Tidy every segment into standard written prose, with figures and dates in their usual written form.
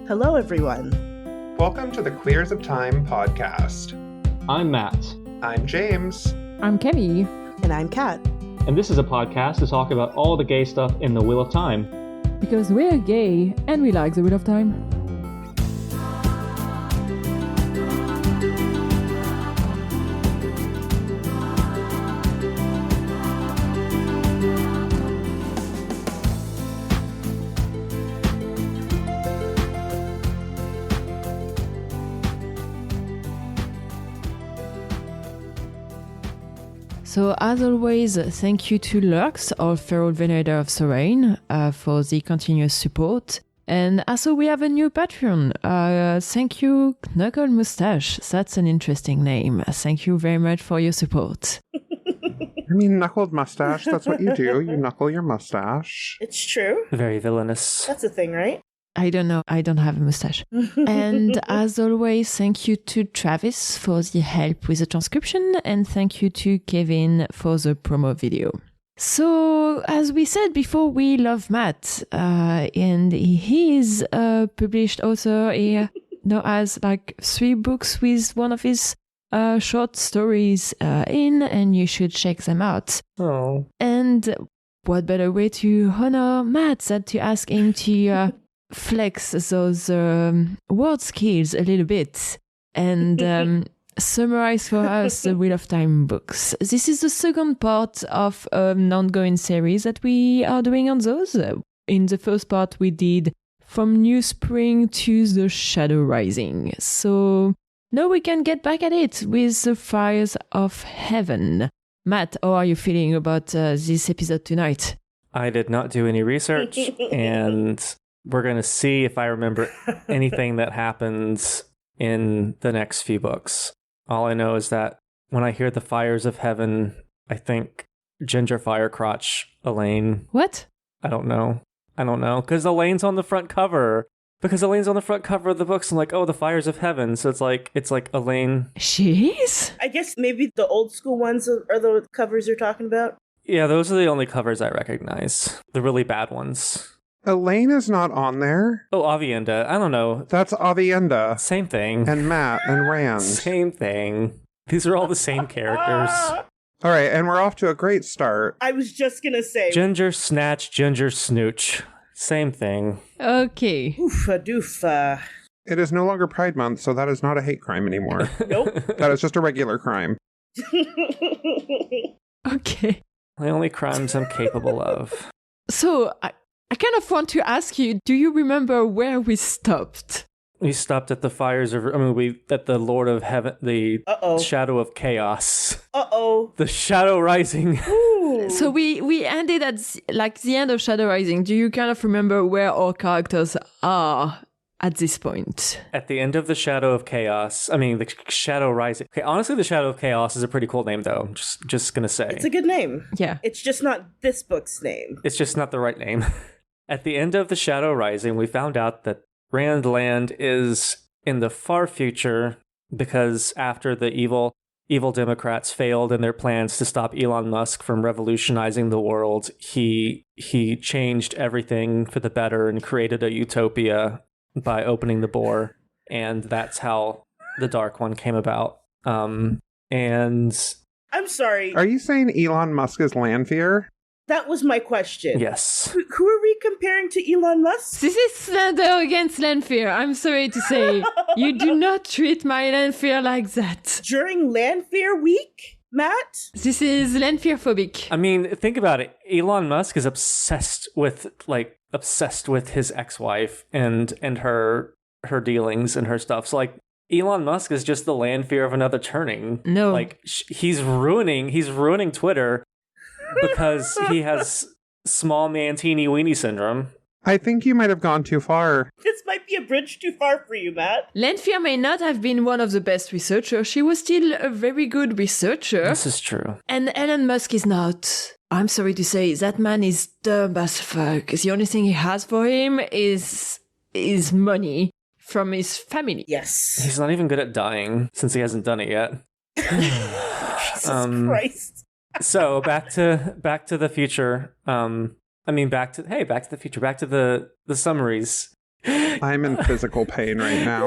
Hello, everyone. Welcome to the Queers of Time podcast. I'm Matt. I'm James. I'm Kenny. And I'm Kat. And this is a podcast to talk about all the gay stuff in the Wheel of Time. Because we're gay and we like the Wheel of Time. So, as always, thank you to Lux, our feral venator of Sorain, for the continuous support. And also, we have a new Patreon. Thank you, Knuckle Mustache. That's an interesting name. Thank you very much for your support. I mean, knuckled mustache, that's what you do. You knuckle your mustache. It's true. Very villainous. That's a thing, right? I don't know. I don't have a mustache. And as always, thank you to Travis for the help with the transcription. And thank you to Kevin for the promo video. So, as we said before, we love Matt. And he is a published author. He now has like 3 books with one of his short stories in, and you should check them out. Oh. And what better way to honor Matt than to ask him to flex those word skills a little bit and summarize for us the Wheel of Time books. This is the second part of an ongoing series that we are doing on those. In the first part, we did From New Spring to the Shadow Rising. So now we can get back at it with the Fires of Heaven. Matt, how are you feeling about this episode tonight? I did not do any research, and we're going to see if I remember anything that happens in the next few books. All I know is that when I hear the Fires of Heaven, I think Ginger Firecrotch, Elaine. What? I don't know. Because Elaine's on the front cover. Because Elaine's on the front cover of the books. I'm like, oh, the Fires of Heaven. So it's like Elaine. She is? I guess maybe the old school ones are the covers you're talking about. Yeah, those are the only covers I recognize. The really bad ones. Elaine is not on there. Oh, Avienda. I don't know. That's Avienda. Same thing. And Matt and Rand. Same thing. These are all the same characters. All right, and we're off to a great start. I was just going to say. Ginger Snatch, Ginger Snooch. Same thing. Okay. Oofa doofa. It is no longer Pride Month, so that is not a hate crime anymore. Nope. That is just a regular crime. Okay. The only crimes I'm capable of. So, I kind of want to ask you, do you remember where we stopped? We stopped at the fires of... at the Lord of Heaven... the Shadow of Chaos. Uh-oh. The Shadow Rising. Ooh. So we ended at the end of Shadow Rising. Do you kind of remember where our characters are at this point? At the end of the Shadow of Chaos. The Shadow Rising. Okay, honestly, the Shadow of Chaos is a pretty cool name, though. Just gonna say. It's a good name. Yeah. It's just not this book's name. It's just not the right name. At the end of the Shadow Rising, we found out that Rand Land is in the far future because after the evil Democrats failed in their plans to stop Elon Musk from revolutionizing the world, he changed everything for the better and created a utopia by opening the bore, and that's how the Dark One came about. And I'm sorry. Are you saying Elon Musk is Lanfear? That was my question. yes. Who are we comparing to Elon Musk? This is slander against Lanfear. I'm sorry to say. You do not treat my Lanfear like that. During Lanfear Week, Matt? This is Lanfear phobic. Think about it. Elon Musk is obsessed with his ex-wife and her dealings and her stuff. So Elon Musk is just the Lanfear of another turning. No. He's ruining Twitter because he has small man teeny weenie syndrome. I think you might have gone too far. This might be a bridge too far for you, Matt. Lanfear may not have been one of the best researchers. She was still a very good researcher. This is true. And Elon Musk is not. I'm sorry to say, that man is dumb as fuck. The only thing he has for him is money from his family. Yes. He's not even good at dying since he hasn't done it yet. Jesus Christ. So back to the future. Back to the future. Back to the summaries. I'm in physical pain right now.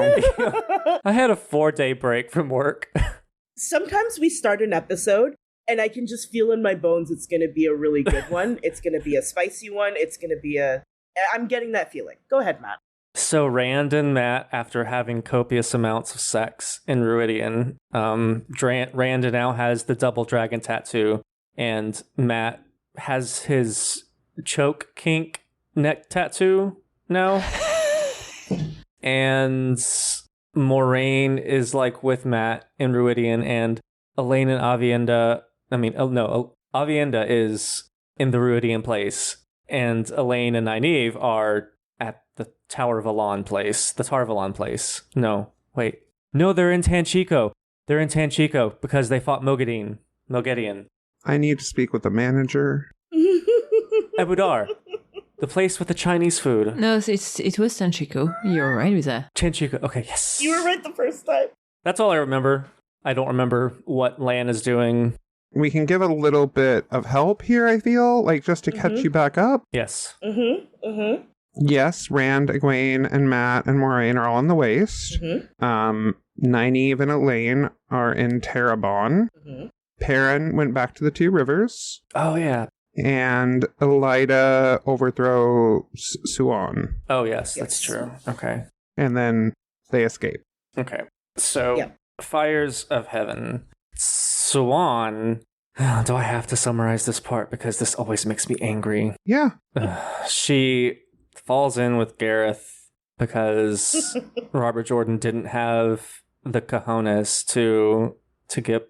I had a 4-day break from work. Sometimes we start an episode and I can just feel in my bones it's going to be a really good one. It's going to be a spicy one. It's going to be I'm getting that feeling. Go ahead, Matt. So Rand and Matt, after having copious amounts of sex in Ruidian, Rand now has the double dragon tattoo, and Matt has his choke kink neck tattoo now. And Moraine is like with Matt in Ruidian, and Elaine and Avienda. Avienda is in the Ruidian place, and Elaine and Nynaeve are at the Tarvalon place. The Tarvalon place. No, wait. No, they're in Tanchico. They're in Tanchico because they fought Moghedien. I need to speak with the manager. Ebudar. The place with the Chinese food. No, it was Tanchico. You're right with that. Tanchico. Okay, yes. You were right the first time. That's all I remember. I don't remember what Lan is doing. We can give a little bit of help here, I feel, like just to catch you back up. Yes. Yes, Rand, Egwene, and Matt and Moraine are all in the Waste. Nynaeve and Elaine are in Terrebonne. Perrin went back to the Two Rivers. Oh, yeah. And Elida overthrow Suan. Oh, yes, that's true. Okay. And then they escape. Okay. So, Fires of Heaven. Suan. Do I have to summarize this part? Because this always makes me angry. Yeah. She falls in with Gareth because Robert Jordan didn't have the cojones to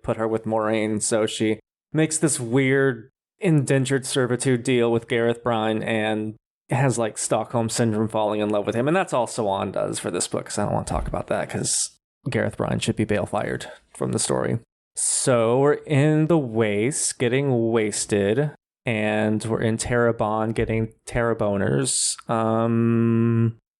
put her with Moraine. So she makes this weird indentured servitude deal with Gareth Bryne and has like Stockholm Syndrome falling in love with him. And that's all Suan does for this book, because I don't want to talk about that because Gareth Bryne should be bail fired from the story. So we're in the Waste getting wasted, and we're in Terrebonne getting Terreboners.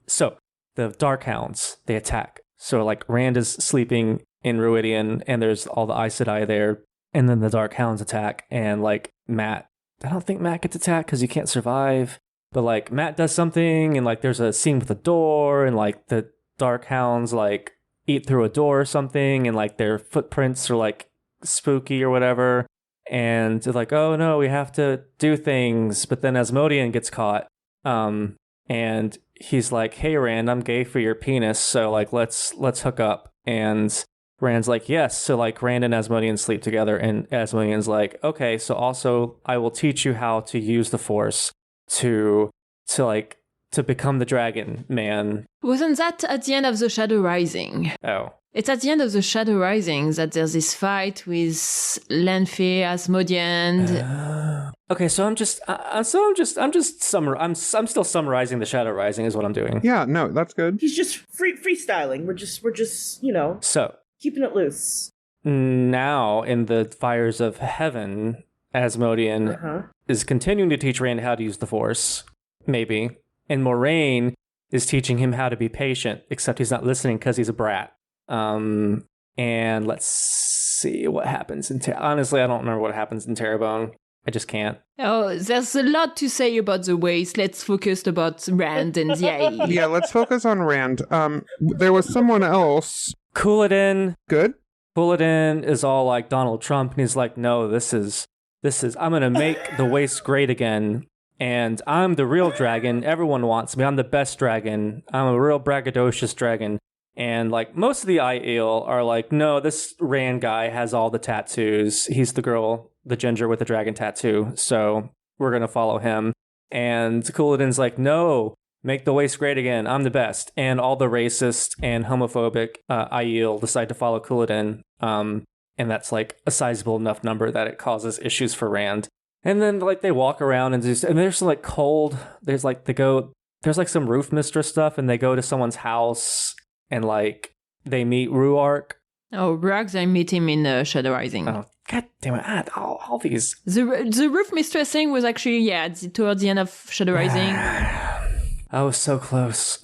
So the Darkhounds, they attack. So like Rand is sleeping in Ruidian and there's all the Aes Sedai there, and then the Darkhounds attack, and like Matt, I don't think Matt gets attacked because he can't survive, but like Matt does something, and like there's a scene with a door, and like the Darkhounds like eat through a door or something, and like their footprints are like spooky or whatever, and they're like, oh no, we have to do things. But then Asmodean gets caught, and he's like, hey Rand, I'm gay for your penis, so like let's hook up. And Rand's like, yes. So like Rand and Asmodean sleep together, and Asmodean's like, okay, so also I will teach you how to use the Force to become the dragon man. Wasn't that at the end of the Shadow Rising? Oh. It's at the end of the Shadow Rising that there's this fight with Lanfear, Asmodean. Okay, so I'm still summarizing the Shadow Rising is what I'm doing. Yeah, no, that's good. He's just freestyling. We're just So keeping it loose. Now in the Fires of Heaven, Asmodean is continuing to teach Rand how to use the Force, maybe, and Moraine is teaching him how to be patient, except he's not listening because he's a brat. And let's see what happens in honestly, I don't remember what happens in Terrebonne. I just can't. Oh, there's a lot to say about the Waste. Let's focus about Rand and the Aes. Yeah, let's focus on Rand. There was someone else. Couladin. Good. Couladin is all like Donald Trump, and he's like, no, this is I'm gonna make the Waste great again, and I'm the real dragon. Everyone wants me. I'm the best dragon. I'm a real braggadocious dragon. And like most of the Aiel are like, no, this Rand guy has all the tattoos. He's the ginger with the dragon tattoo. So we're going to follow him. And Couladin's like, no, make the Waste great again. I'm the best. And all the racist and homophobic Aiel decide to follow Couladin. And that's like a sizable enough number that it causes issues for Rand. And then like they walk around and there's some like cold, there's like some roof mistress stuff, and they go to someone's house. And, like, they meet Ruark. Oh, Ruark, they meet him in Shadow Rising. Oh, god damn it. All these. The Roof Mistress thing was actually, toward the end of Shadow Rising. I was so close.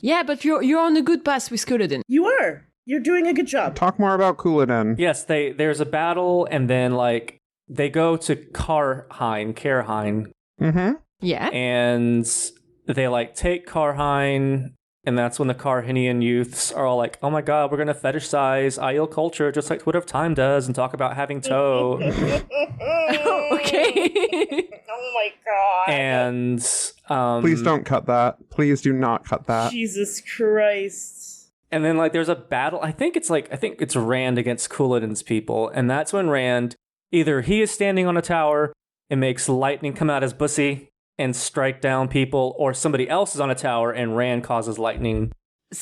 Yeah, but you're on a good path with Couladin. You are. You're doing a good job. Talk more about Couladin. Yes, there's a battle, and then, like, they go to Karhain. Mm-hmm. Yeah. And they like take Karhine, and that's when the Karhinian youths are all like, oh my god, we're going to fetishize Aiel culture just like Twitter of Time does and talk about having toe. Okay. Oh my god. And Please don't cut that. Please do not cut that. Jesus Christ. and then like there's a battle. I think it's Rand against Couladin's people, and that's when Rand either he is standing on a tower and makes lightning come out his bussy and strike down people, or somebody else is on a tower and Rand causes lightning.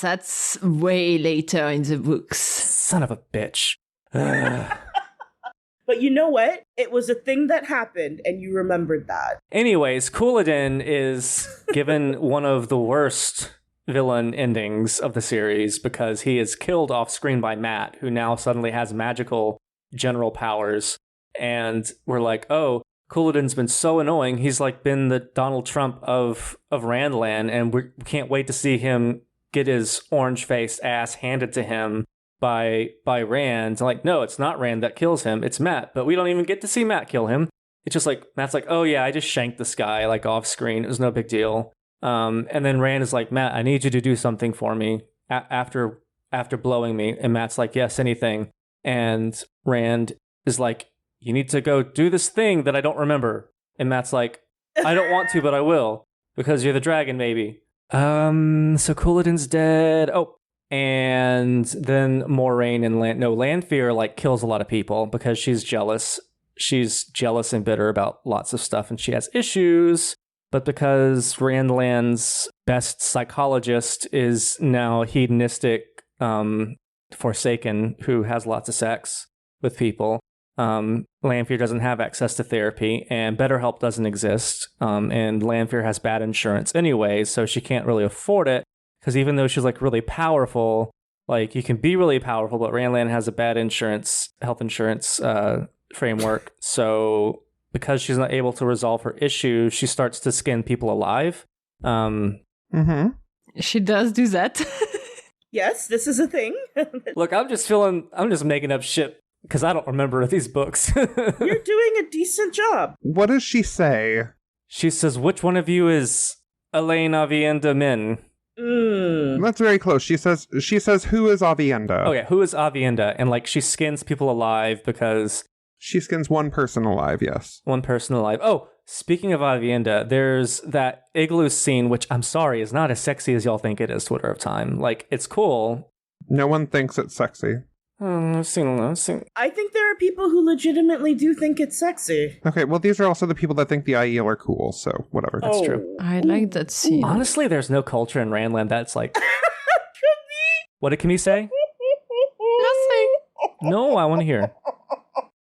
That's way later in the books. Son of a bitch. But you know what? It was a thing that happened, and you remembered that. Anyways, Couladin is given one of the worst villain endings of the series because he is killed off screen by Mat, who now suddenly has magical general powers. And we're like, oh, Couladin's been so annoying. He's like been the Donald Trump of Randland, and we can't wait to see him get his orange-faced ass handed to him by Rand. Like, no, it's not Rand that kills him, it's Mat. But we don't even get to see Mat kill him. It's just like, Mat's like, oh yeah, I just shanked this guy, like off screen. It was no big deal. And then Rand is like, Mat, I need you to do something for me after blowing me. And Mat's like, yes, anything. And Rand is like, you need to go do this thing that I don't remember. And Mat's like, I don't want to, but I will, because you're the dragon, maybe. So Couladin's dead. Oh, and then Moraine and Lanfear like kills a lot of people because she's jealous. She's jealous and bitter about lots of stuff, and she has issues. But because Randland's best psychologist is now hedonistic, Forsaken, who has lots of sex with people, Lanfear doesn't have access to therapy, and BetterHelp doesn't exist, and Lanfear has bad insurance anyway, so she can't really afford it, because even though she's like really powerful, like you can be really powerful, but Randland has a bad health insurance framework, so because she's not able to resolve her issues, she starts to skin people alive. She does do that. Yes, this is a thing. Look, I'm just making up shit because I don't remember these books. You're doing a decent job. What does she say? She says, which one of you is Elaine Avienda Min? That's very close. She says, who is Avienda? Oh yeah, who is Avienda? And like she skins people alive because... She skins one person alive, yes. One person alive. Oh, speaking of Avienda, there's that igloo scene, which I'm sorry, is not as sexy as y'all think it is, Twitter of Time. Like, it's cool. No one thinks it's sexy. I've seen. I think there are people who legitimately do think it's sexy. Okay, well, these are also the people that think the Aiel are cool, so whatever. That's true. I like that scene. Honestly, there's no culture in Randland that's like... What did Camille say? Nothing. No, I want to hear.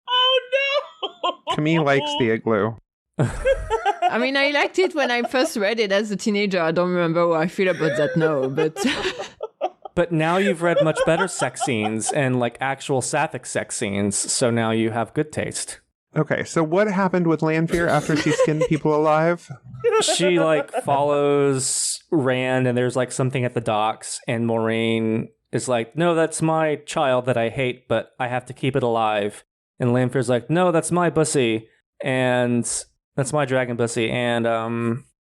Oh no! Camille likes the igloo. I mean, I liked it when I first read it as a teenager. I don't remember how I feel about that now, but... But now you've read much better sex scenes and like actual sapphic sex scenes, so now you have good taste. Okay, so what happened with Lanfear after she skinned people alive? She like follows Rand, and there's like something at the docks, and Moraine is like, no, that's my child that I hate, but I have to keep it alive. And Lanfear's like, no, that's my bussy, and that's my dragon bussy, and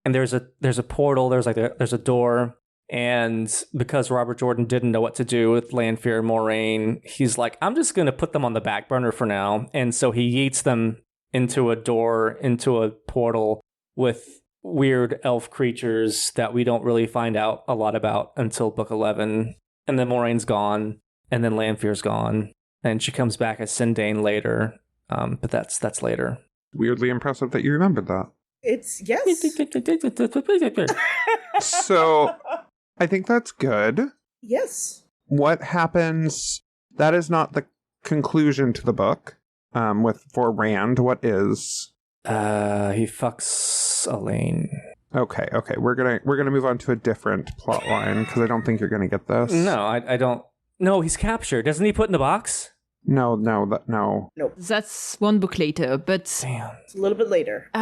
there's a portal, there's a door. And because Robert Jordan didn't know what to do with Lanfear and Moraine, he's like, I'm just going to put them on the back burner for now. And so he yeets them into a door, into a portal with weird elf creatures that we don't really find out a lot about until book 11. And then Moraine's gone, and then Lanfear's gone. And she comes back as Sindane later, but that's later. Weirdly impressive that you remembered that. It's, yes. So... I think that's good. Yes. What happens? That is not the conclusion to the book. For Rand, what is? He fucks Elaine. Okay. We're gonna move on to a different plot line because I don't think you're gonna get this. No, I don't. No, he's captured. Doesn't he put in the box? No. That's one book later, but... Damn. It's a little bit later.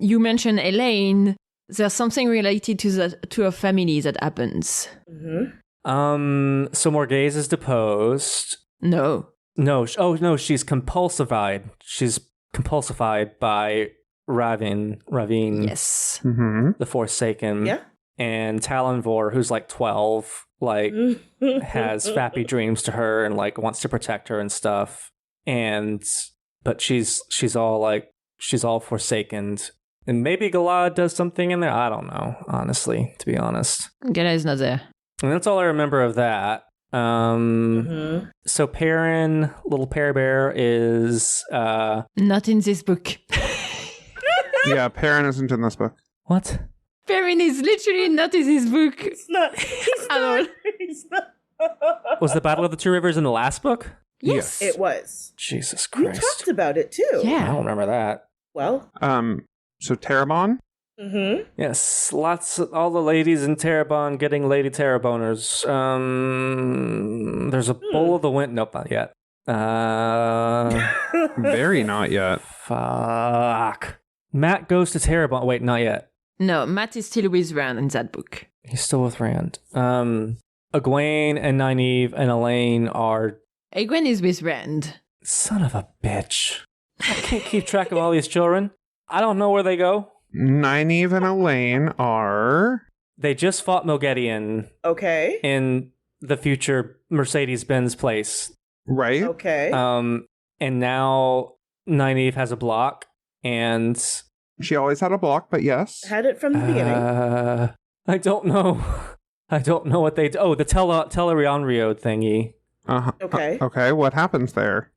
You mentioned Elaine. There's something related to her family that happens. Mm-hmm. So Morghese is deposed. No. No. Oh, no, she's compulsified. She's compulsified by Ravine, Yes. Mm-hmm. the Forsaken. Yeah. And Talonvor, who's like 12, like has fappy dreams to her and like wants to protect her and stuff. But she's all forsaken. And maybe Galad does something in there. I don't know, honestly, to be honest. Gala is not there. And that's all I remember of that. So Perrin, little Pear Bear, is Not in this book. Yeah, Perrin isn't in this book. what? Perrin is literally not in this book. He's not. At all. He's not. Was the Battle of the Two Rivers in the last book? Yes. It was. Jesus You Christ. talked about it too. I Yeah. don't remember that. Well. So Terabon? Mm-hmm. Yes, all the ladies in Terabon getting Lady Teraboners. There's a Bowl of the Wind. Nope, not yet. Very not yet. Fuck. Matt goes to Terabon. Wait, not yet. No, Matt is still with Rand in that book. He's still with Rand. Egwene and Nynaeve and Elaine are... Egwene is with Rand. Son of a bitch. I can't keep track of all these children. I don't know where they go. Nynaeve and Elaine are... They just fought Moghedien Okay. in the future Mercedes-Benz place. Right? Okay. And now Nynaeve has a block, and She always had a block, but yes. Had it from the beginning. I don't know. I don't know what they do. Oh, the Telerianrio thingy. Uh-huh. Okay. Okay, what happens there?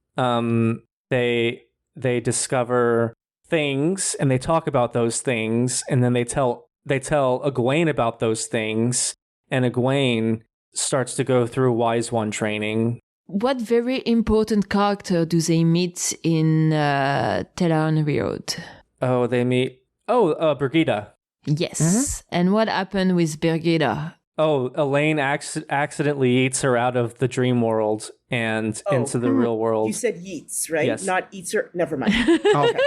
They discover things, and they talk about those things, and then they tell Egwene about those things, and Egwene starts to go through Wise One training. What very important character do they meet in Teleriand? Oh, they meet... Brigida. Yes. And what happened with Brigida? Oh, Elaine accidentally eats her out of the dream world and into the real world. You said yeets, right? Yes. Not eats her. Never mind. Oh. Okay.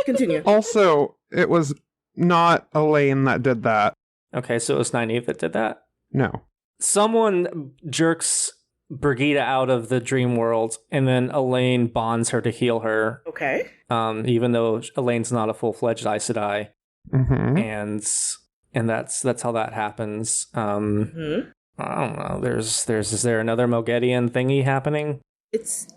Continue. Also, it was not Elaine that did that. Okay, so it was Nynaeve that did that? No. Someone jerks Brigida out of the dream world, and then Elaine bonds her to heal her, Okay. even though Elaine's not a full-fledged Aes Sedai. Mm-hmm. And that's how that happens. Hmm. I don't know. Is there another Moghedien thingy happening?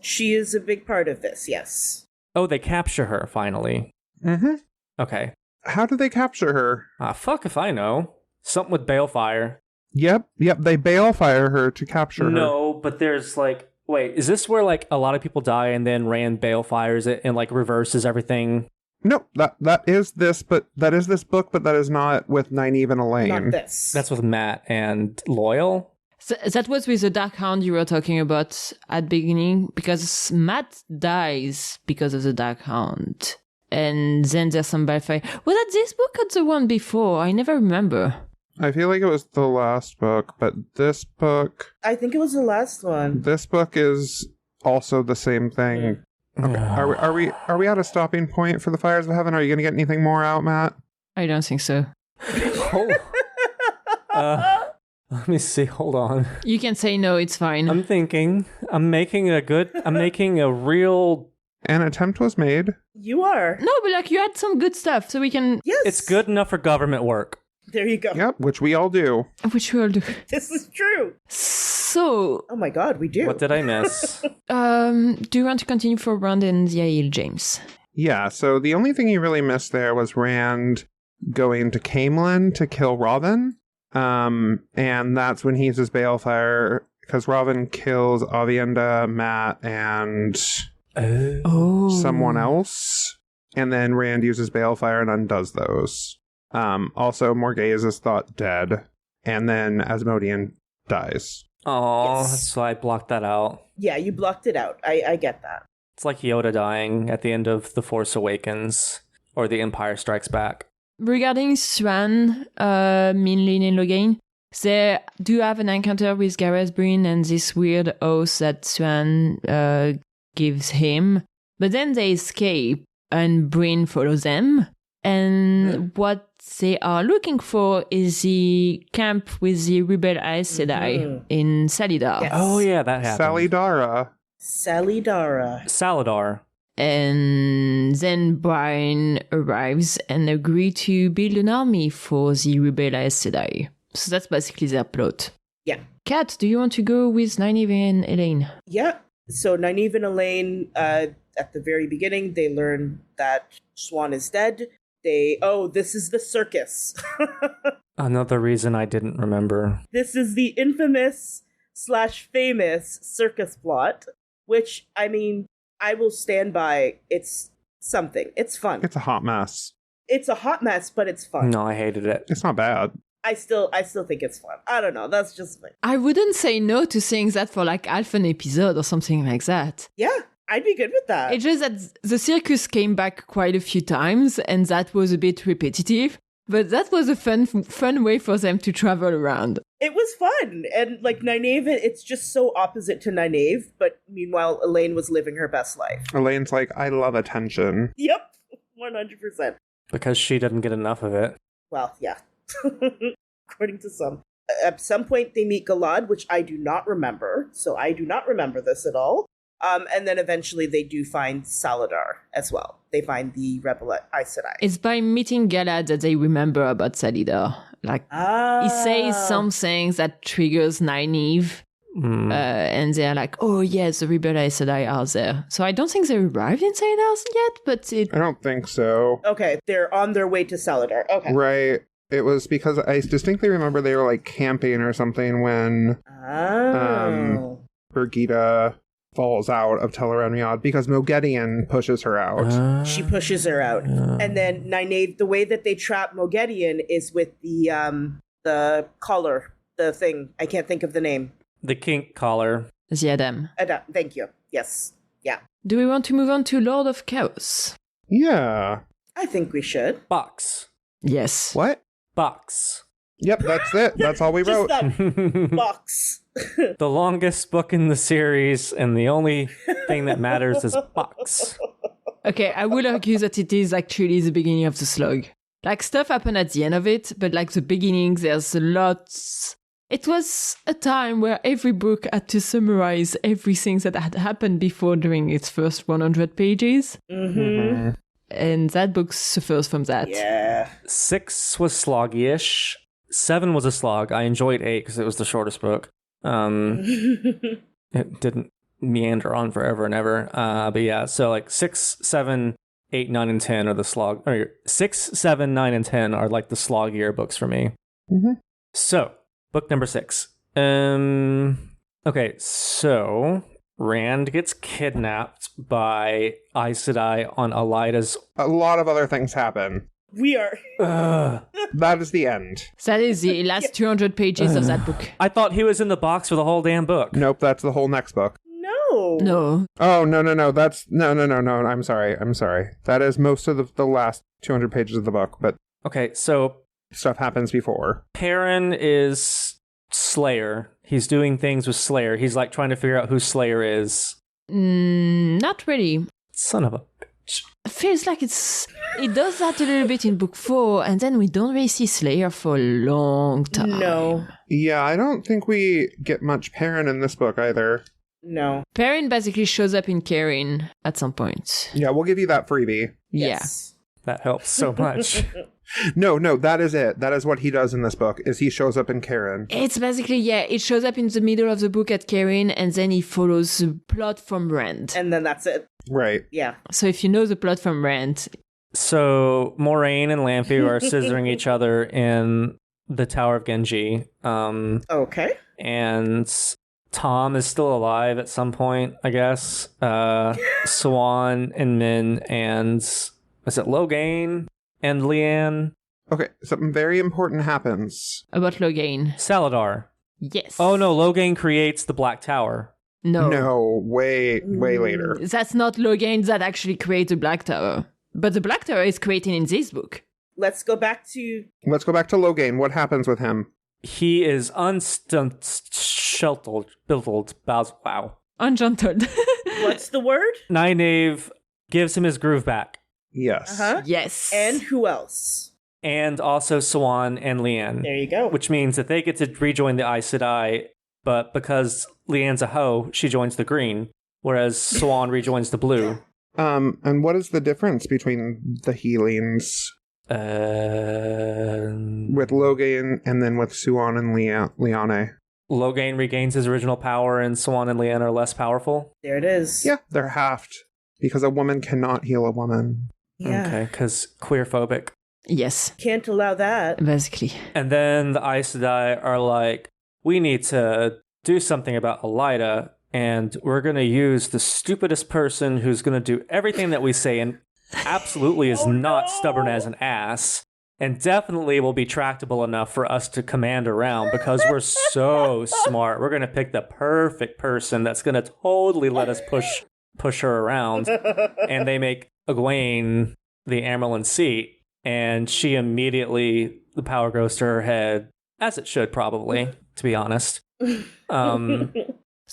She is a big part of this. Yes. Oh, they capture her finally. Mm-hmm. Okay. How do they capture her? Fuck if I know. Something with balefire. Yep, they balefire her to capture her. No, but there's like, wait, is this where like a lot of people die and then Rand balefires it and like reverses everything? No, that is this book, but that is not with Nynaeve and Elaine. Not this. That's with Matt and Loyal. So that was with the Dark Hound you were talking about at the beginning, because Matt dies because of the Dark Hound. And then there's some balefire. Was that this book or the one before? I never remember. I feel like it was the last book, but this book... I think it was the last one. This book is also the same thing. Okay. Are we at a stopping point for the Fires of Heaven? Are you going to get anything more out, Matt? I don't think so. Let me see. Hold on. You can say no, it's fine. I'm thinking. I'm making a real... An attempt was made. You are. No, but like you had some good stuff, so we can... Yes. It's good enough for government work. There you go. Yep, which we all do. Which we'll do. This is true. So, Oh my God, we do. What did I miss? do you want to continue for Rand and Yael, James? Yeah, so the only thing you really missed there was Rand going to Camelin to kill Robin. And that's when he uses Balefire, because Robin kills Avienda, Matt, and someone else. And then Rand uses Balefire and undoes those. Also, Morgase is thought dead. And then Asmodean dies. Oh, Yes. that's why I blocked that out. Yeah, you blocked it out. I get that. It's like Yoda dying at the end of The Force Awakens or The Empire Strikes Back. Regarding Thrawn, Minlin and Logain, they do have an encounter with Gareth Bryn and this weird oath that Thrawn gives him. But then they escape and Bryn follows them. And what they are looking for is the camp with the rebel Aes Sedai in Salidar. Yes. Oh, yeah, that happened. Salidara. Salidara. Saladar. And then Brian arrives and agree to build an army for the Rebel Aes Sedai. So that's basically their plot. Yeah. Kat, do you want to go with Nynaeve and Elaine? Yeah. So Nynaeve and Elaine, at the very beginning, they learn that Siuan is dead. This is the circus. Another reason I didn't remember. This is the infamous/famous circus plot, which, I mean, I will stand by. It's something. It's fun. It's a hot mess. It's a hot mess, but it's fun. No, I hated it. It's not bad. I still think it's fun. I don't know. That's just me. I wouldn't say no to seeing that for like half an episode or something like that. Yeah, I'd be good with that. It's just that the circus came back quite a few times and that was a bit repetitive. But that was a fun way for them to travel around. It was fun. And like Nynaeve, it's just so opposite to Nynaeve. But meanwhile, Elaine was living her best life. Elaine's like, I love attention. Yep, 100%. Because she didn't get enough of it. Well, yeah. According to some. At some point, they meet Galad, which I do not remember. So I do not remember this at all. And then eventually they do find Saladar as well. They find the rebel Aes Sedai. It's by meeting Galad that they remember about Saladar. Like, he says something that triggers Nynaeve. And they're like, oh yes, the Rebel Aes Sedai are there. So I don't think they arrived in Saladar yet, but I don't think so. Okay, they're on their way to Saladar. Okay. Right. It was because I distinctly remember they were like camping or something when Birgitte falls out of Tel'aran'rhiod because Moghedien pushes her out. She pushes her out. And then Nynaeve, the way that they trap Moghedien is with the collar, the thing. I can't think of the name. The kink collar. the Adam. Thank you. Yes. Yeah. Do we want to move on to Lord of Chaos? Yeah. I think we should. Box. Yes. What? Box. Yep, that's it. That's all we wrote. Just that box. The longest book in the series, and the only thing that matters is box. Okay, I would argue that it is actually the beginning of the slog. Like, stuff happened at the end of it, but like the beginning, there's lots. It was a time where every book had to summarize everything that had happened before during its first 100 pages. Mm-hmm. And that book suffers from that. Yeah. 6 was sloggy-ish. 7 was a slog. I enjoyed 8 because it was the shortest book. It didn't meander on forever and ever. But yeah, so like 6, 7, 8, 9, and 10 are the slog. Or 6, 7, 9, and 10 are like the sloggier books for me. Mm-hmm. So, book number 6. Okay, so Rand gets kidnapped by Aes Sedai on Elaida's. A lot of other things happen. We are. That is the end. That is the last 200 pages of that book. I thought he was in the box for the whole damn book. Nope, that's the whole next book. No. No. Oh, no. That's... No. I'm sorry. That is most of the last 200 pages of the book, but... Okay, so... Stuff happens before. Perrin is Slayer. He's doing things with Slayer. He's like trying to figure out who Slayer is. Not really. Son of a bitch. It feels like it does that a little bit in book 4, and then we don't really see Slayer for a long time. No. Yeah, I don't think we get much Perrin in this book either. No. Perrin basically shows up in Cairn at some point. Yeah, we'll give you that freebie. Yes. That helps so much. No, that is it. That is what he does in this book, is he shows up in Cairn. It's basically, it shows up in the middle of the book at Cairn, and then he follows the plot from Rand. And then that's it. Right. Yeah. So if you know the plot from Rand... So Moraine and Lamphy are scissoring each other in the Tower of Genji. Okay. And Tom is still alive at some point, I guess. Siuan and Min and... Is it Logain and Leanne? Okay, something very important happens. About Logain. Saladar. Yes. Oh no, Logain creates the Black Tower. No, way later. That's not Logain that actually creates the Black Tower. But the Black Tower is created in this book. Let's go back to Logain. What happens with him? He is unsheltered, wow. Ungentled. what's the word? Nynaeve gives him his groove back. Yes. Uh-huh. Yes. And who else? And also Siuan and Leanne. There you go. Which means that they get to rejoin the Aes Sedai, but because Leanne's a hoe, she joins the green, whereas Siuan rejoins the blue. And what is the difference between the healings with Logain and then with Suan and Liane? Logain regains his original power, and Swan and Liane are less powerful. There it is. Yeah, they're halved because a woman cannot heal a woman. Yeah. Okay, because queerphobic. Yes, Can't allow that. basically. And then the Aes Sedai are like, we need to do something about Elida, and we're going to use the stupidest person who's going to do everything that we say and absolutely is not stubborn as an ass, and definitely will be tractable enough for us to command around because we're so smart. We're going to pick the perfect person that's going to totally let us push her around. And they make Egwene the Amyrlin seat, and she immediately, the power goes to her head, as it should probably, to be honest. The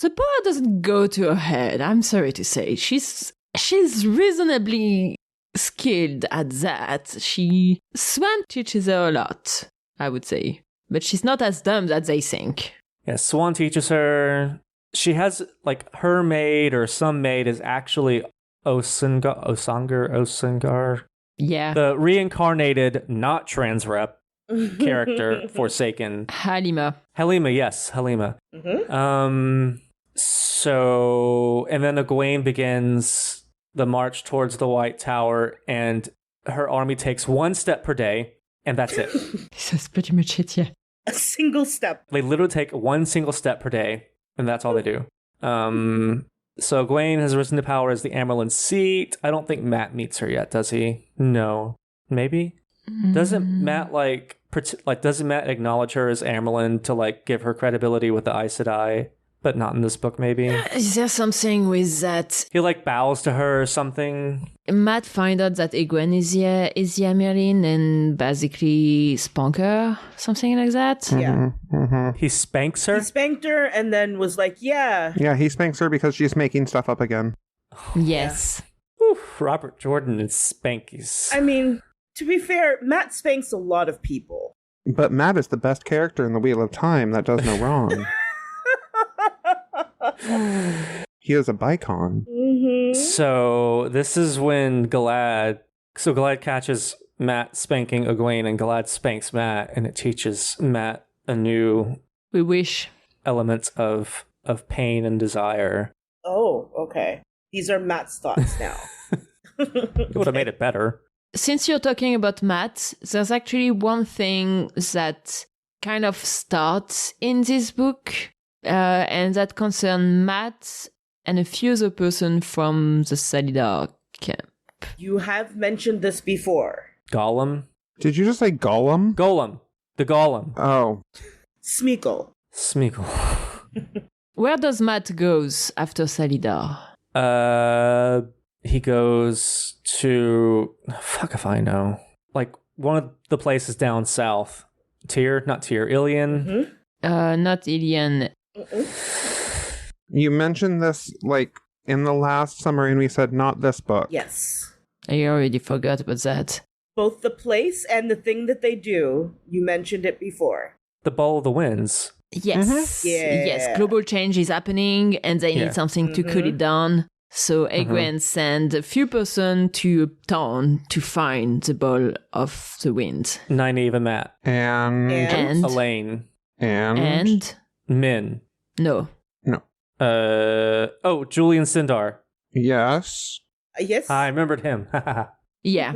power doesn't go to her head. I'm sorry to say, she's reasonably skilled at that. Swan teaches her a lot, I would say, but she's not as dumb as they think. Yeah, Swan teaches her. She has, like, her maid or some maid is actually Osangar. Yeah, The reincarnated, not trans rep character, Forsaken. Halima. Halima, yes, Halima. Mm-hmm. So, and then Egwene begins the march towards the White Tower, and her army takes 1 step per day, and that's it. That's pretty much it, yeah. A single step. They literally take 1 single step per day, and that's all they do. So Egwene has risen to power as the Amyrlin seat. I don't think Matt meets her yet, does he? No. Maybe? Doesn't Matt, doesn't Matt acknowledge her as Amyrlin to, like, give her credibility with the Aes Sedai? But not in this book, maybe. Is there something with that? He, like, bows to her or something. Matt find out that Egwene is the Amyrlin and basically spunk her, something like that. Yeah. Mm-hmm. He spanks her? He spanked her and then was like, yeah. Yeah, he spanks her because she's making stuff up again. Yes. Oof, Robert Jordan and spankies. I mean, to be fair, Matt spanks a lot of people. But Matt is the best character in the Wheel of Time that does no wrong. He is a bicon. Mm-hmm. So this is when Galad catches Matt spanking Egwene, and Galad spanks Matt, and it teaches Matt a new We wish. element of pain and desire. Oh, okay. These are Matt's thoughts now. It would have made it better. Since you're talking about Matt, there's actually one thing that kind of starts in this book, and that concerns Matt and a few other person from the Salidar camp. You have mentioned this before. Gollum? Did you just say Gollum? Golem. The Golem. Oh. Smeagol. Smeagol. Where does Matt goes after Salidar? He goes to... Fuck if I know. Like, one of the places down south. Not Tyr. Ilion. Mm-hmm. Not Ilian. You mentioned this, like, in the last summary, and we said not this book. Yes. I already forgot about that. Both the place and the thing that they do, you mentioned it before. The Bowl of the Winds. Yes. Yeah. Yes, global change is happening and they Yeah. need something to cool it down. So Egwene send a few person to a town to find the Ball of the Wind. Nynaeve and Matt. And And Elaine. and Min. no. Julian Sindar. yes. Yes. I remembered him. Yeah.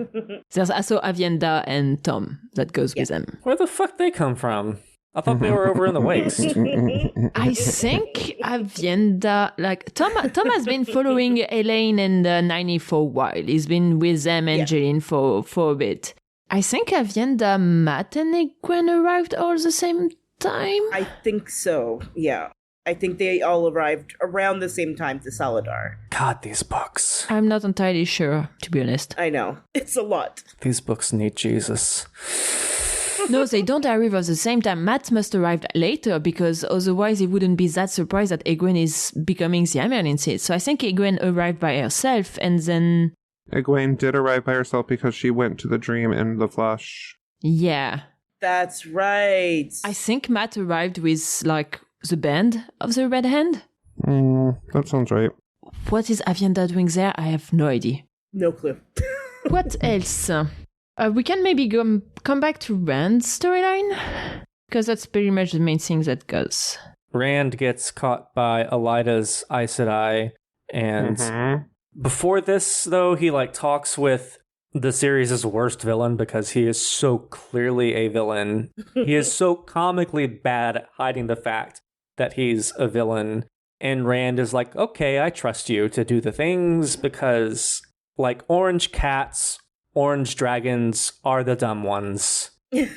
There's also Avienda and Tom that goes with them. Where the fuck they come from? I thought they were over in the waste. I think Avienda, like Tom has been following Elaine and Nynaeve for a while. He's been with them and Jeline for a bit. I think Avienda, Matt and Egwene arrived all the same time. I think so, yeah. I think they all arrived around the same time to Salidar. God, these books. I'm not entirely sure, to be honest. I know. It's a lot. These books need Jesus. No, they don't arrive at the same time. Matt must arrive later because otherwise he wouldn't be that surprised that Egwene is becoming the Amyrlin seat. So I think Egwene arrived by herself and then... Egwene did arrive by herself because she went to the dream in the flesh. Yeah. That's right. I think Matt arrived with, like, the band of the Red Hand. That sounds right. what is Aviendha doing there? I have no idea. No clue. What else? We can maybe come back to Rand's storyline, because that's pretty much the main thing that goes. Rand gets caught by Elida's Aes Sedai, and before this, though, he talks with the series' worst villain because he is so clearly a villain. He is so comically bad at hiding the fact that he's a villain. And Rand is like, okay, I trust you to do the things because, orange cats, orange dragons are the dumb ones. You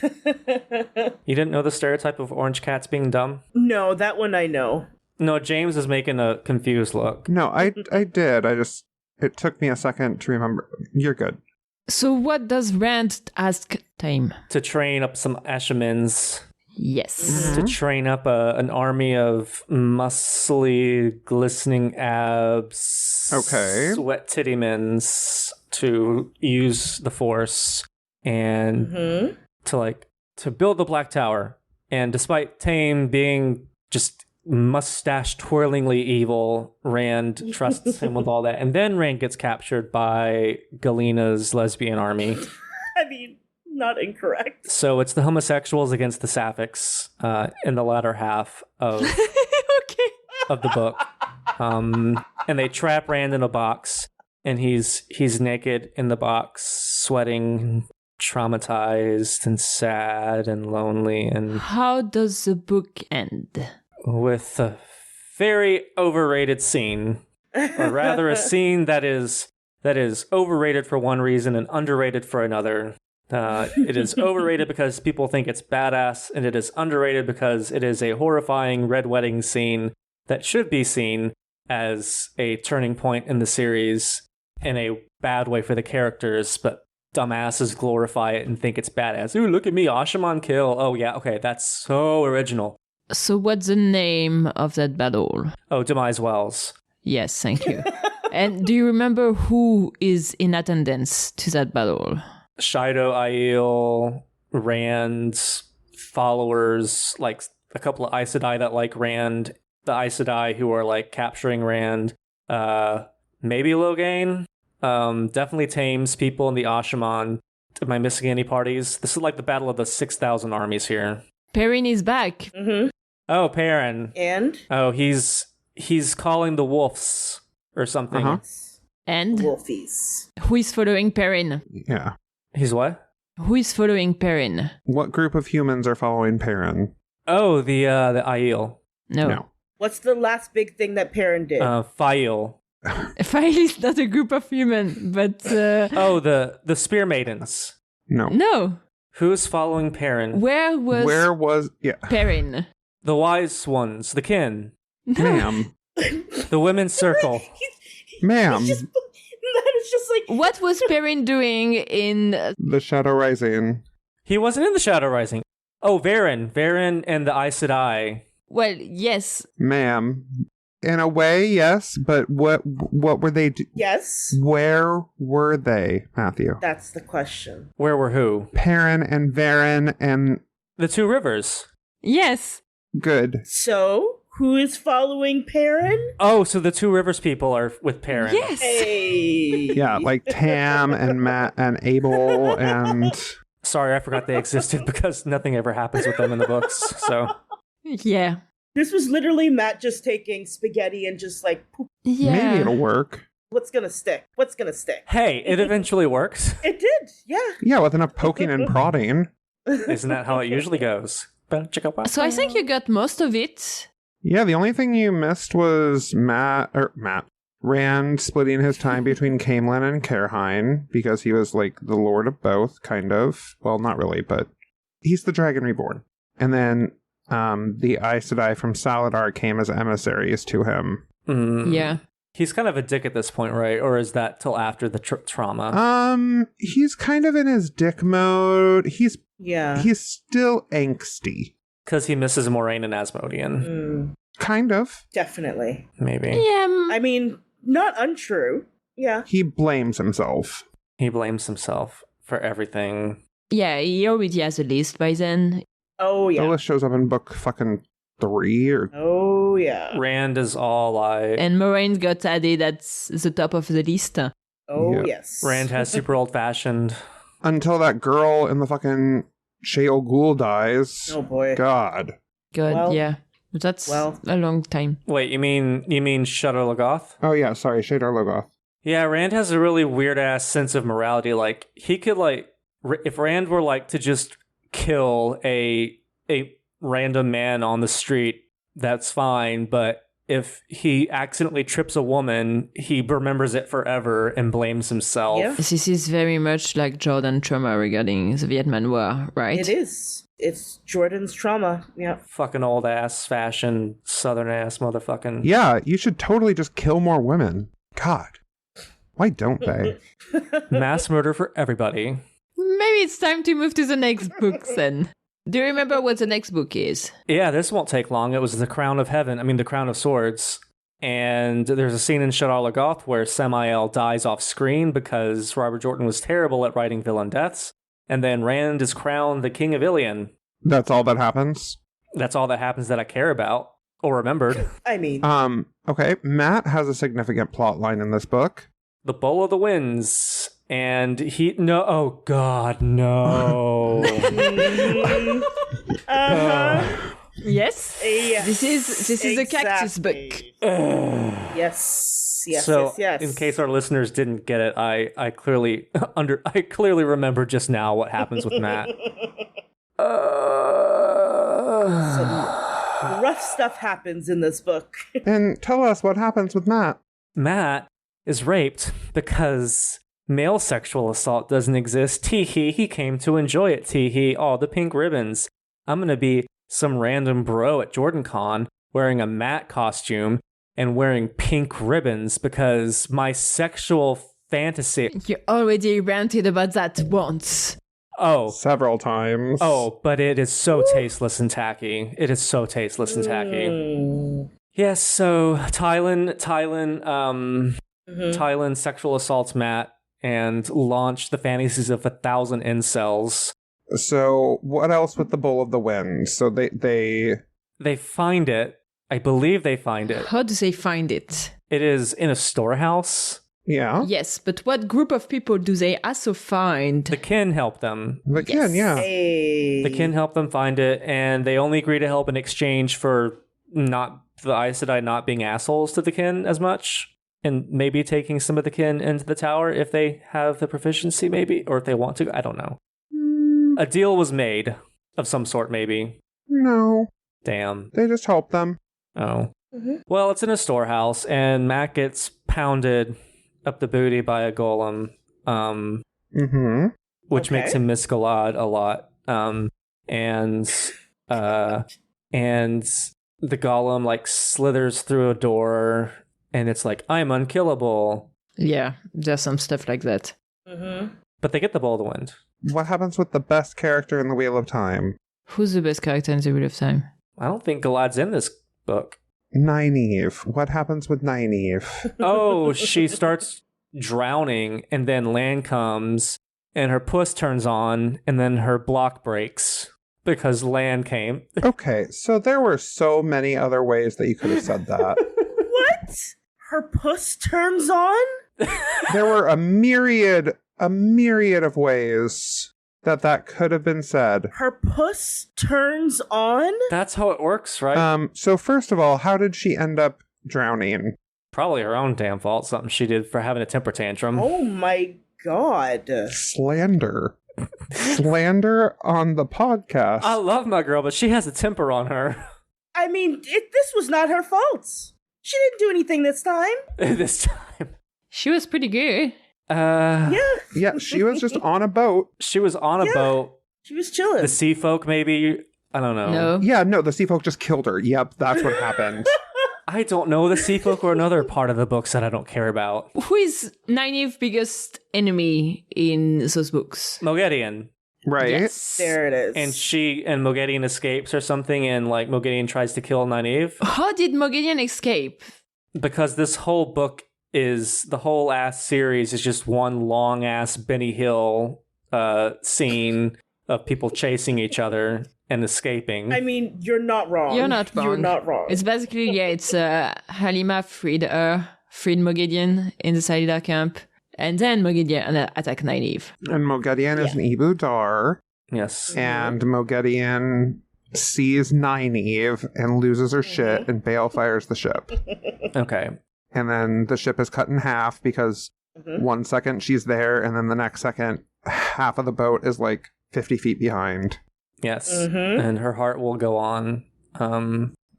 didn't know the stereotype of orange cats being dumb? No, that one I know. No, James is making a confused look. No, I did. It took me a second to remember. You're good. So what does Rand ask Tame? To train up some Ashemans. Yes. To train up an army of muscly, glistening abs. Okay. Sweat tittymans to use the Force and to build the Black Tower. And despite Tame being just mustache twirlingly evil, Rand trusts him with all that. And then Rand gets captured by Galena's lesbian army. I mean, not incorrect. So it's the homosexuals against the Sapphics in the latter half of of the book. And they trap Rand in a box, and he's naked in the box, sweating, traumatized and sad and lonely. And how does the book end? With a very overrated scene, or rather a scene that is overrated for one reason and underrated for another. It is overrated because people think it's badass, and it is underrated because it is a horrifying red wedding scene that should be seen as a turning point in the series in a bad way for the characters, but dumbasses glorify it and think it's badass. Ooh, look at me, Ashaman kill. Oh yeah, okay, that's so original. So what's the name of that battle? Oh, Demise Wells. Yes, thank you. And do you remember who is in attendance to that battle? Shido, Aiel, Rand's followers, a couple of Aes Sedai that like Rand, the Aes Sedai who are capturing Rand, maybe Logain, definitely Tame's people in the Ashaman. Am I missing any parties? This is the battle of the 6,000 armies here. Perrin is back. Mm-hmm. Oh, Perrin. And? Oh, he's calling the wolves or something. Uh-huh. And? Wolfies. Who is following Perrin? Yeah. He's what? Who is following Perrin? What group of humans are following Perrin? Oh, the Aiel. No. What's the last big thing that Perrin did? Fail. Fail is not a group of humans, but... Oh, the Spear Maidens. No. No. Who's following Perrin? Where was Perrin? The wise ones, the kin. Ma'am. The women's circle. Ma'am. That is just what was Perrin doing in... The Shadow Rising. He wasn't in the Shadow Rising. Oh, Varen and the Aes Sedai. Well, yes. Ma'am. In a way, yes, but what were they Yes. Where were they, Matthew? That's the question. Where were who? Perrin and Varen and... The Two Rivers. Yes. Good. So, who is following Perrin? Oh, so the Two Rivers people are with Perrin. Yes. Hey. Yeah, Tam and Matt and Abel and... Sorry, I forgot they existed because nothing ever happens with them in the books, so... Yeah. This was literally Matt just taking spaghetti and just poop. Yeah. Maybe it'll work. What's gonna stick? What's gonna stick? Hey, it eventually works. It did, yeah. Yeah, with enough poking and prodding. Isn't that how it usually goes? So I think you got most of it. Yeah, the only thing you missed was Rand splitting his time between Caemlyn and Caerhine because he was the lord of both, kind of. Well, not really, but he's the Dragon Reborn. And then the Aes Sedai from Saladar came as emissaries to him. Yeah. He's kind of a dick at this point, right? Or is that till after the trauma? He's kind of in his dick mode. He's still angsty. Because he misses Moraine and Asmodean. Kind of. Definitely. Maybe. Yeah. I mean, not untrue. Yeah. He blames himself. He blames himself for everything. Yeah, he already has a list by then. Oh, yeah. The list shows up in book fucking 3 or... Oh, yeah. Rand is all like... And Moraine got added at the top of the list. Oh, Yeah. yes. Rand has super old-fashioned... Until that girl in the fucking Shale Ghul dies. Oh, boy. God. God, Well- yeah. That's well. a long time. Wait, you mean Shudder Logoth? Oh, yeah, sorry, Shadar Logoth. Yeah, Rand has a really weird-ass sense of morality. Like, he could, like... If Rand were, like, to just kill a random man on the street, that's fine, but if he accidentally trips a woman, he remembers it forever and blames himself. Yeah. This is very much like Jordan trauma regarding the Vietnam War, right? It is. It's Jordan's trauma. Yeah. Fucking old-ass, fashion, southern-ass motherfucking... Yeah, you should totally just kill more women. God. Why don't they? Mass murder for everybody. Maybe it's time to move to the next book then. Do you remember what the next book is? Yeah, this won't take long. It was The Crown of Heaven. I mean, The Crown of Swords. And there's a scene in Shadar Logoth where Samael dies off screen because Robert Jordan was terrible at writing villain deaths. And then Rand is crowned the King of Ilion. That's all that happens? That's all that happens that I care about or remembered. I mean, Okay, Matt has a significant plot line in this book. The Bowl of the Winds. And oh God, no. Yes. Yes, This is the cactus book. exactly. Yes. So, Yes. in case our listeners didn't get it, I clearly remember just now what happens with Matt. Rough stuff happens in this book. And tell us what happens with Matt. Matt is raped because male sexual assault doesn't exist. Tee-hee, he came to enjoy it. Tee-hee, all the pink ribbons. I'm gonna be some random bro at JordanCon wearing a Matt costume and wearing pink ribbons because my sexual fantasy... You already ranted about that once. Oh, Several times. but it is so tasteless and tacky. It is so tasteless and tacky. Yes, so Tylan sexual assaults Matt and launched the fantasies of 1,000 incels. So, what else with the Bowl of the Wind? So they Find it. I believe they find it. How do they find it? It is in a storehouse. yeah. Yes, but what group of people do they also find? The kin help them. The kin, yeah. Hey. The kin help them find it, and they only agree to help in exchange for not the Aes Sedai not being assholes to the kin as much. And maybe taking some of the kin into the tower if they have the proficiency, maybe, or if they want to. I don't know. A deal was made of some sort, maybe. No, Damn. they just help them. Oh. Well, it's in a storehouse, and Matt gets pounded up the booty by a golem, which Okay. makes him miss Galad a lot. And the golem like slithers through a door, and it's like, I'm unkillable. Yeah, there's some stuff like that. But they get the Bowl of the Wind. What happens with the best character in the Wheel of Time? Who's the best character in the Wheel of Time? I don't think Galad's in this book. Nynaeve. What happens with Nynaeve? Oh, she starts drowning, and then land comes, and her puss turns on, and then her block breaks because land came. Okay, so there were so many other ways that you could have said that. What? Her puss turns on? There were a myriad of ways that could have been said. Her puss turns on? That's how it works, right? So first of all, how did she end up drowning? Probably her own damn fault, something she did for having a temper tantrum. Oh my god. Slander. Slander on the podcast. I love my girl, but she has a temper on her. I mean, this was not her fault. She didn't do anything this time. This time. She was pretty good. Yeah, Yeah, she was just on a boat. She was on a Yeah. boat. she was chilling. The sea folk, maybe. I don't know. No. Yeah, no, the sea folk just killed her. Yep, that's what happened. I don't know. The sea folk or another part of the books that I don't care about. Who is Nynaeve's biggest enemy in those books? Moghedien. Right? Yes. There it is. And Moghedien escapes or something, and like Moghedien tries to kill Nynaeve. How did Moghedien escape? Because this whole book is, the whole ass series is just one long ass Benny Hill scene of people chasing each other and escaping. I mean, you're not wrong. You're not wrong. You're not wrong. It's basically, it's Halima freed Moghedien in the Salidar camp, and then Moghedien attacked Nynaeve. And Moghedien is an Ibu Dar, Yes. and Moghedien sees Nynaeve and loses her shit, and balefires the ship. Okay. And then the ship is cut in half because 1 second she's there, and then the next second, half of the boat is like 50 feet behind. Yes. And her heart will go on.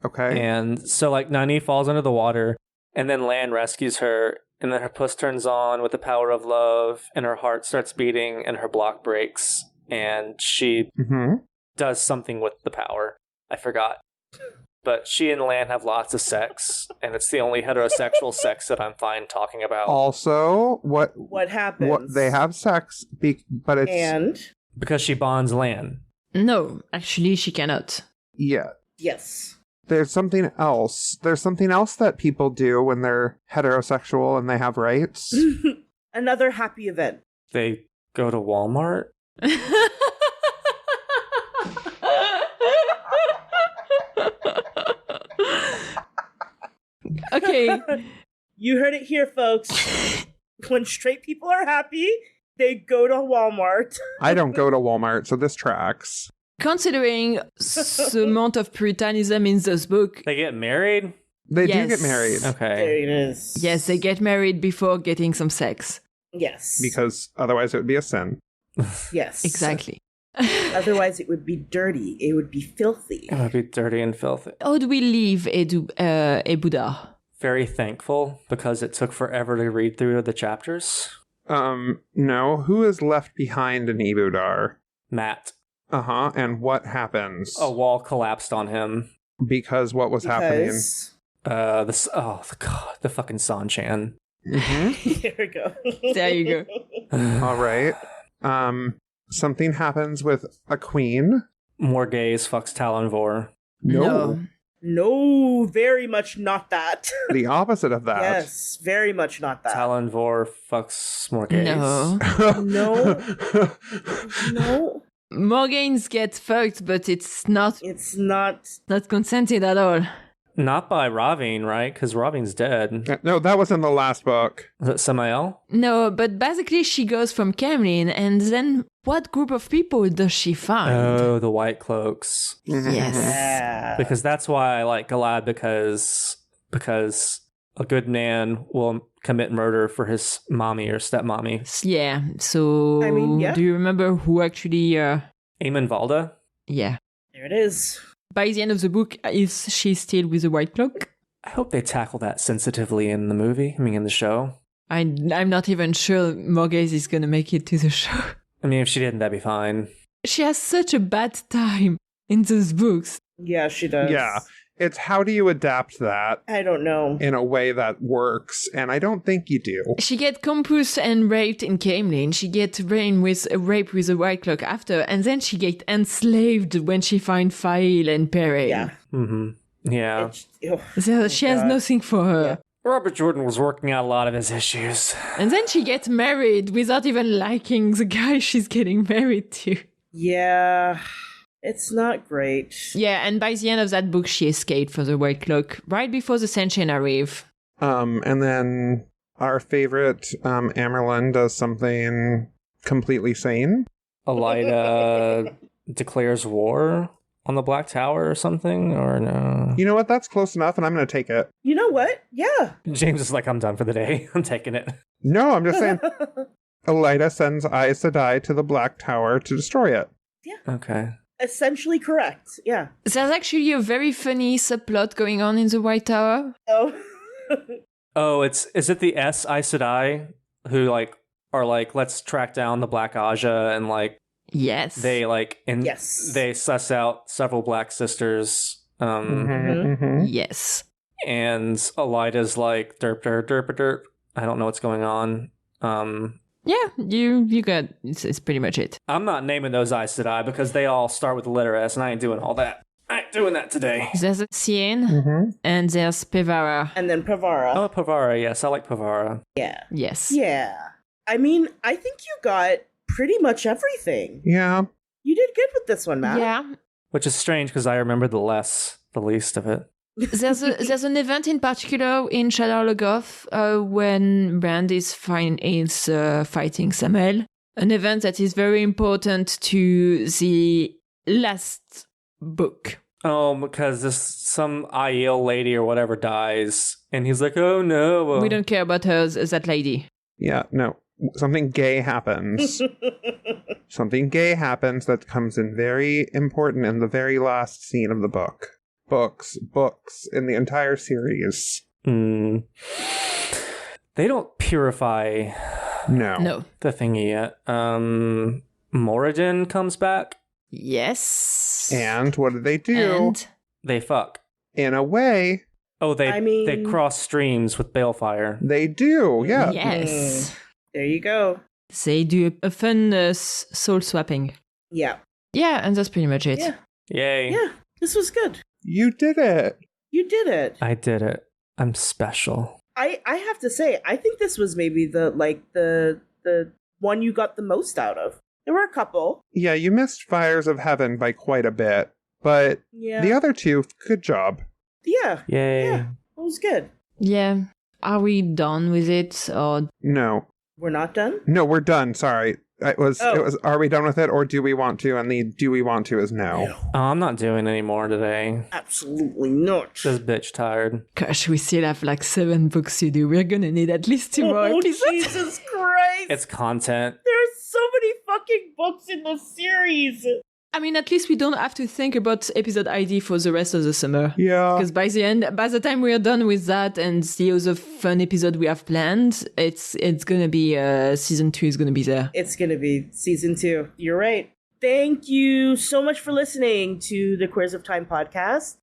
Okay. And so, like, Nynaeve falls under the water, and then Lan rescues her, and then her puss turns on with the power of love, and her heart starts beating, and her block breaks, and she does something with the power. I forgot. But she and Lan have lots of sex, and it's the only heterosexual sex that I'm fine talking about. Also, what happens? What they have sex, but it's And Because she bonds Lan. No, actually, she cannot. yeah. yes. There's something else. There's something else that people do when they're heterosexual and they have rights. Another happy event. They go to Walmart. Okay. You heard it here, folks. When straight people are happy, they go to Walmart. I don't go to Walmart, so this tracks. Considering the amount of puritanism in this book, They get married? They Yes. do get married Okay. There it is. yes, they get married before getting some sex. Yes. because otherwise it would be a sin. Yes. Exactly. Otherwise, it would be dirty. It would be filthy. It would be dirty and filthy. How do we leave Ebudar? Very thankful because it took forever to read through the chapters. No. Who is left behind in Ibudar? Matt. And what happens? A wall collapsed on him. Because what was happening? Because The fucking San-Chan. here we go. There you go. All right. Something happens with a queen. Morghese fucks Talonvor. No. No, very much not that. The opposite of that. Yes, very much not that. Talonvor fucks Morghese. No. No. No, Morgaines get fucked, but it's not not consented at all. Not by Ravine, right? Because Ravine's dead. No, that was in the last book. Is it Samael? No, but basically she goes from Camlin, and then what group of people does she find? Oh, the White Cloaks. Yes. Yeah. Because that's why I like Galad, because a good man will commit murder for his mommy or stepmommy. Yeah, so I mean, yeah. do you remember who actually Eamon Valda? yeah. There it is. By the end of the book, is she still with the White Cloak? I hope they tackle that sensitively in the movie. I mean, in the show. I'm not even sure Morghese is gonna make it to the show. I mean, if she didn't, that'd be fine. She has such a bad time in those books. Yeah, she does. Yeah. It's how do you adapt that I don't know. in a way that works? And I don't think you do. She get compus and raped in Camelin. She get raped with a White Cloak after, and then she get enslaved when she find Fail and Pere. Yeah. Mm-hmm. Yeah. So she has God. nothing for her. Yeah. Robert Jordan was working out a lot of his issues. And then she gets married without even liking the guy she's getting married to. Yeah. It's not great. Yeah, and by the end of that book, she escaped for the White Cloak right before the San-Chan arrive. And then our favorite Amerlin does something completely sane. Elida declares war on the Black Tower or something, or no? You know what? That's close enough, and I'm going to take it. You know what? Yeah. James is like, I'm done for the day. I'm taking it. No, I'm just saying. Elida sends Aes Sedai to the Black Tower to destroy it. Okay. Essentially correct. Yeah. There's actually a very funny subplot going on in the White Tower. Oh. Oh, is it the Aes Sedai who are like, let's track down the Black Aja, and Yes. they Yes. they suss out several Black sisters. Yes. And Elida's like derp derp derp derp. I don't know what's going on. Yeah, you got it's pretty much it. I'm not naming those Aes Sedai because they all start with the letter S, and I ain't doing all that. I ain't doing that today. There's a Cien, and there's Pevara. And then Pravara. Oh, Pavara. Yes, I like Pavara. Yeah. Yes. Yeah. I mean, I think you got pretty much everything. Yeah. You did good with this one, Matt. Yeah. Which is strange because I remember the least of it. There's an event in particular in Shadar Logoth when Rand is fighting Samael. An event that is very important to the last book. Oh, because some Aiel lady or whatever dies, and he's like, "Oh no, We don't care about her, that lady." Yeah, no. Something gay happens. Something gay happens that comes in very important in the very last scene of the book. Books in the entire series. They don't purify No. the thingy yet. Moradin comes back. Yes. And what do they do? And They fuck. In a way, Oh, they I mean- they cross streams with Balefire. they do. Yeah. yes. There you go. They do a fun soul swapping. Yeah. Yeah, and that's pretty much it. Yeah. Yay! Yeah. This was good. You did it. You did it. I did it. I'm special. I have to say, I think this was maybe the one you got the most out of. There were a couple. Yeah, you missed Fires of Heaven by quite a bit, but Yeah. the other two, good job. Yeah. Yay! Yeah. It was good. Yeah. Are we done with it? Or No. We're not done? No, we're done. Sorry. It was, Oh. are we done with it or do we want to? And the do we want to is no. Oh, I'm not doing any more today. Absolutely not. This bitch tired. gosh, we still have like 7 books to do. We're gonna need at least 2 more Oh, episodes. Jesus Christ. It's content. There's so many fucking books in the series. I mean, at least we don't have to think about episode ID for the rest of the summer. Yeah. Because by the time we are done with that and the other fun episode we have planned, it's gonna be season 2 is gonna be there. It's going to be season 2. You're right. Thank you so much for listening to the Queers of Time podcast.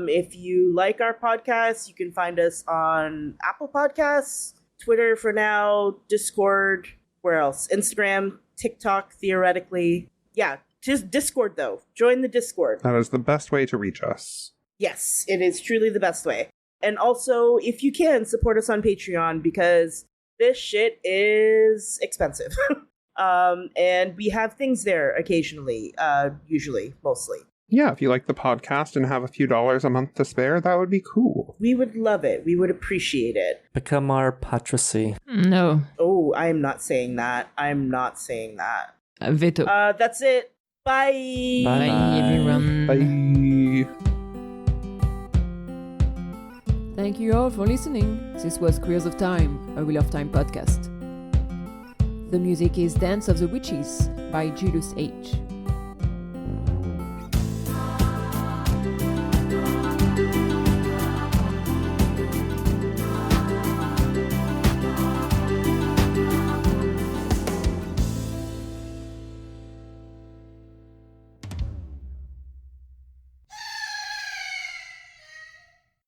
If you like our podcast, you can find us on Apple Podcasts, Twitter for now, Discord, where else? Instagram, TikTok, theoretically. Yeah, just Discord though. Join the Discord. That is the best way to reach us. Yes, it is truly the best way. And also, if you can, support us on Patreon because this shit is expensive. And we have things there occasionally, usually, mostly. Yeah, if you like the podcast and have a few dollars a month to spare, that would be cool. We would love it. We would appreciate it. Become our patricy. No. Oh, I am not saying that. I'm not saying that. Veto. That's it. Bye. Bye. Bye, everyone. Bye. Thank you all for listening. This was Queers of Time, a Wheel of Time podcast. The music is Dance of the Witches by Julius H.